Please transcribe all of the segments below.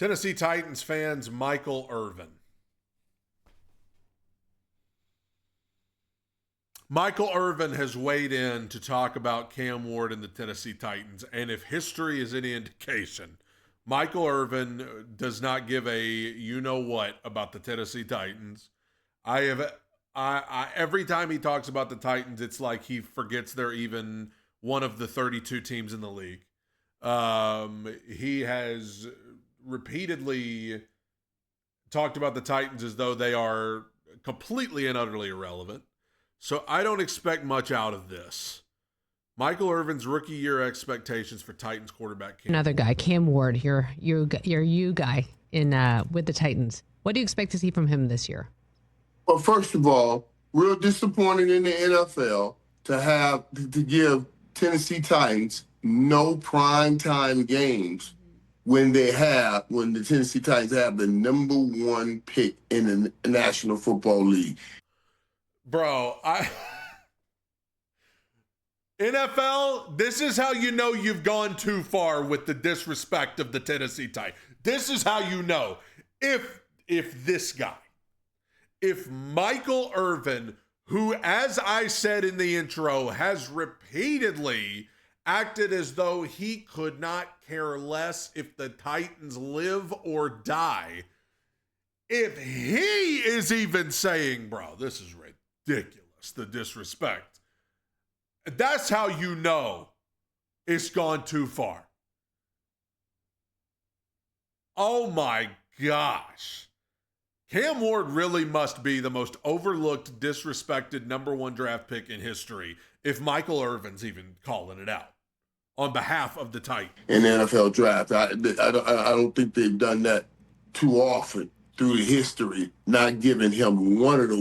Tennessee Titans fans, Michael Irvin. Michael Irvin has weighed in to talk about Cam Ward and the Tennessee Titans, and if history is any indication, Michael Irvin does not give a you-know-what about the Tennessee Titans. Every time he talks about the Titans, it's like he forgets they're even one of the 32 teams in the league. He has repeatedly talked about the Titans as though they are completely and utterly irrelevant. So I don't expect much out of this. Michael Irvin's rookie year expectations for Titans quarterback Cam. Another guy, Cam Ward, your guy in with the Titans. What do you expect to see from him this year? Well, first of all, real disappointed in the NFL to give Tennessee Titans no primetime games when the Tennessee Titans have the number one pick in the National Football League. Bro, NFL, this is how you know you've gone too far with the disrespect of the Tennessee Titans. This is how you know. If this guy, if Michael Irvin, who, as I said in the intro, has repeatedly acted as though he could not care less if the Titans live or die, if he is even saying, bro, this is ridiculous, the disrespect, that's how you know it's gone too far. Oh my gosh. Cam Ward really must be the most overlooked, disrespected number one draft pick in history if Michael Irvin's even calling it out on behalf of the Titans. In the NFL draft, I don't think they've done that too often through the history, not giving him one of the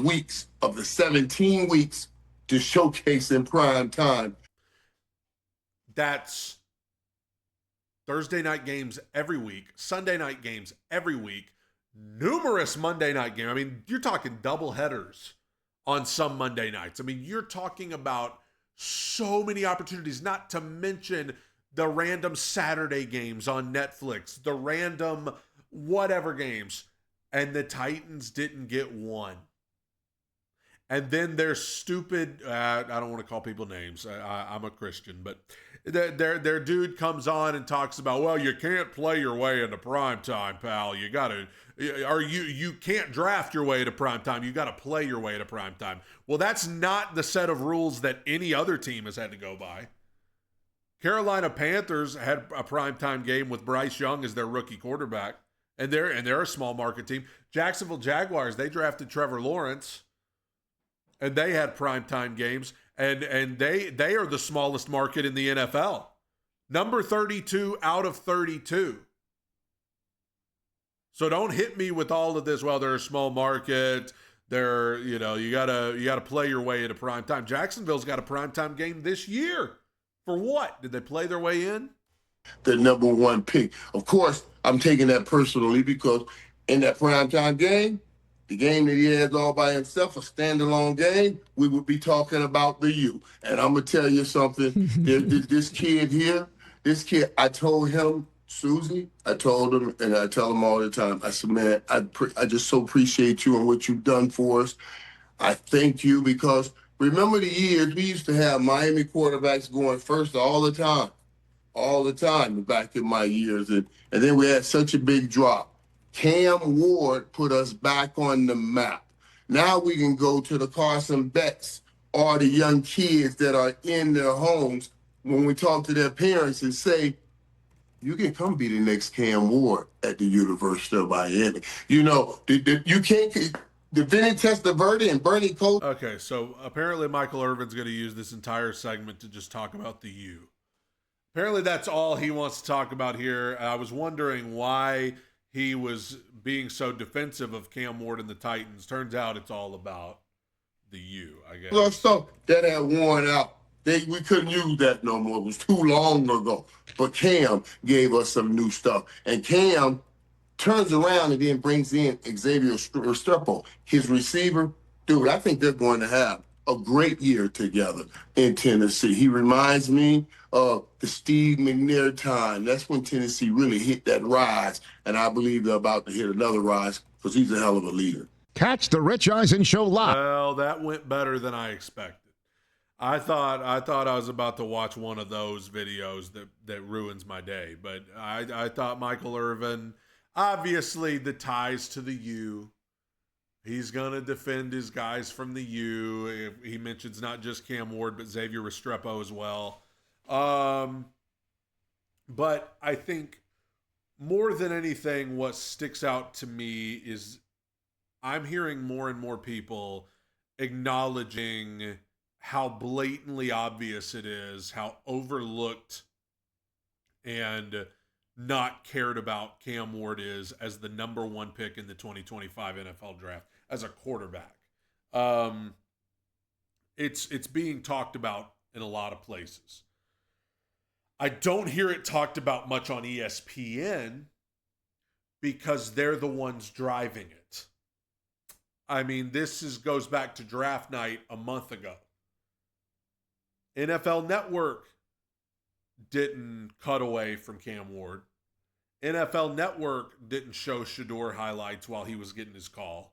weeks of the 17 weeks to showcase in prime time. That's Thursday night games every week, Sunday night games every week, numerous Monday night games. I mean, you're talking double headers on some Monday nights. I mean, you're talking about so many opportunities, not to mention the random Saturday games on Netflix, the random whatever games, and the Titans didn't get one. And then their stupid, I don't want to call people names. I'm a Christian, but their dude comes on and talks about, well, you can't play your way into prime time, pal. You can't draft your way to prime time. You got to play your way to prime time. Well, that's not the set of rules that any other team has had to go by. Carolina Panthers had a primetime game with Bryce Young as their rookie quarterback, and they're a small market team. Jacksonville Jaguars, they drafted Trevor Lawrence, and they had primetime games, and they are the smallest market in the NFL. Number 32 out of 32. So don't hit me with all of this, well, they're a small market. They're, you gotta play your way into primetime. Jacksonville's got a primetime game this year. For what? Did they play their way in? The number one pick. Of course, I'm taking that personally because in that primetime game, the game that he has all by himself, a standalone game, we would be talking about the U. And I'm going to tell you something. This kid, I told him, Susie, I told him, and I tell him all the time, I said, man, I just so appreciate you and what you've done for us. I thank you because remember the years we used to have Miami quarterbacks going first all the time back in my years. And then we had such a big drop. Cam Ward put us back on the map. Now we can go to the Carson Becks or the young kids that are in their homes when we talk to their parents and say, you can come be the next Cam Ward at the University of Miami. You can't... The Vinny Testaverde and Bernie Cole. Okay, so apparently Michael Irvin's going to use this entire segment to just talk about the U. Apparently that's all he wants to talk about here. I was wondering why he was being so defensive of Cam Ward and the Titans. Turns out it's all about the U, I guess. Stuff that had worn out. We couldn't use that no more. It was too long ago. But Cam gave us some new stuff. And Cam turns around and then brings in Xavier Restrepo, his receiver. Dude, I think they're going to have a great year together in Tennessee. He reminds me of the Steve McNair time. That's when Tennessee really hit that rise, and I believe they're about to hit another rise because he's a hell of a leader. Catch the Rich Eisen Show live. Well, that went better than I expected. I thought I was about to watch one of those videos that ruins my day, but I thought Michael Irvin, obviously the ties to the U. He's going to defend his guys from the U. He mentions not just Cam Ward, but Xavier Restrepo as well. But I think more than anything, what sticks out to me is I'm hearing more and more people acknowledging how blatantly obvious it is, how overlooked and not cared about Cam Ward is as the number one pick in the 2025 NFL draft as a quarterback. It's being talked about in a lot of places. I don't hear it talked about much on ESPN because they're the ones driving it. I mean, goes back to draft night a month ago. NFL Network didn't cut away from Cam Ward. NFL Network didn't show Shador highlights while he was getting his call.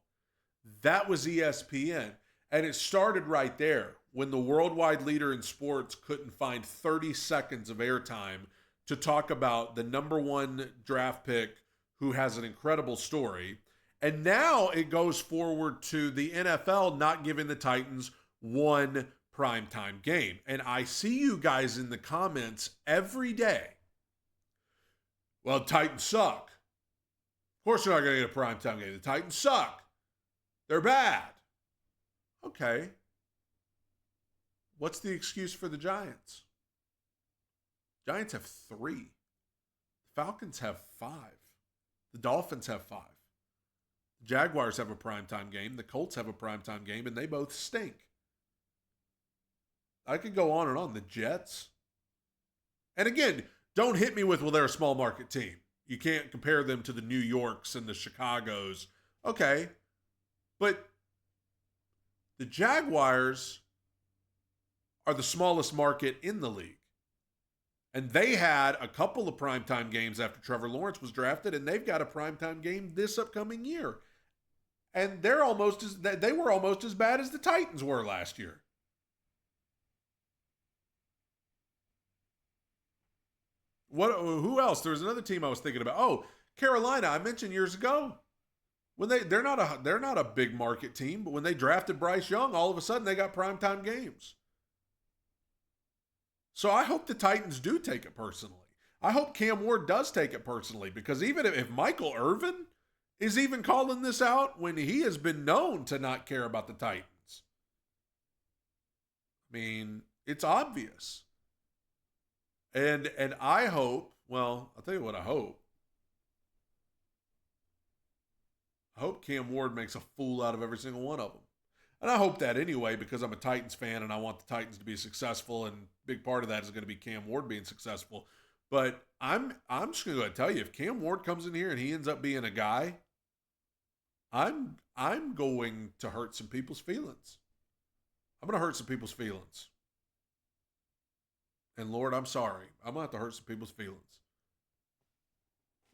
That was ESPN. And it started right there when the worldwide leader in sports couldn't find 30 seconds of airtime to talk about the number one draft pick who has an incredible story. And now it goes forward to the NFL not giving the Titans one primetime game. And I see you guys in the comments every day. Well, Titans suck. Of course they're not going to get a primetime game. The Titans suck. They're bad. Okay. What's the excuse for the Giants? Giants have 3. The Falcons have 5. The Dolphins have 5. The Jaguars have a primetime game. The Colts have a primetime game, and they both stink. I could go on and on. The Jets. And again, don't hit me with, well, they're a small market team. You can't compare them to the New Yorks and the Chicagos. Okay. But the Jaguars are the smallest market in the league. And they had a couple of primetime games after Trevor Lawrence was drafted, and they've got a primetime game this upcoming year. And they were almost as bad as the Titans were last year. Who else? There was another team I was thinking about. Oh, Carolina. I mentioned years ago when they're not a big market team, but when they drafted Bryce Young, all of a sudden they got primetime games. So I hope the Titans do take it personally. I hope Cam Ward does take it personally, because even if Michael Irvin is even calling this out when he has been known to not care about the Titans, I mean, it's obvious. And I hope, well, I'll tell you what I hope. I hope Cam Ward makes a fool out of every single one of them. And I hope that anyway, because I'm a Titans fan and I want the Titans to be successful, and a big part of that is going to be Cam Ward being successful. But I'm just going to tell you, if Cam Ward comes in here and he ends up being a guy, I'm going to hurt some people's feelings. I'm going to hurt some people's feelings. And Lord, I'm sorry. I'm going to have to hurt some people's feelings.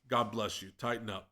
God bless you. Tighten up.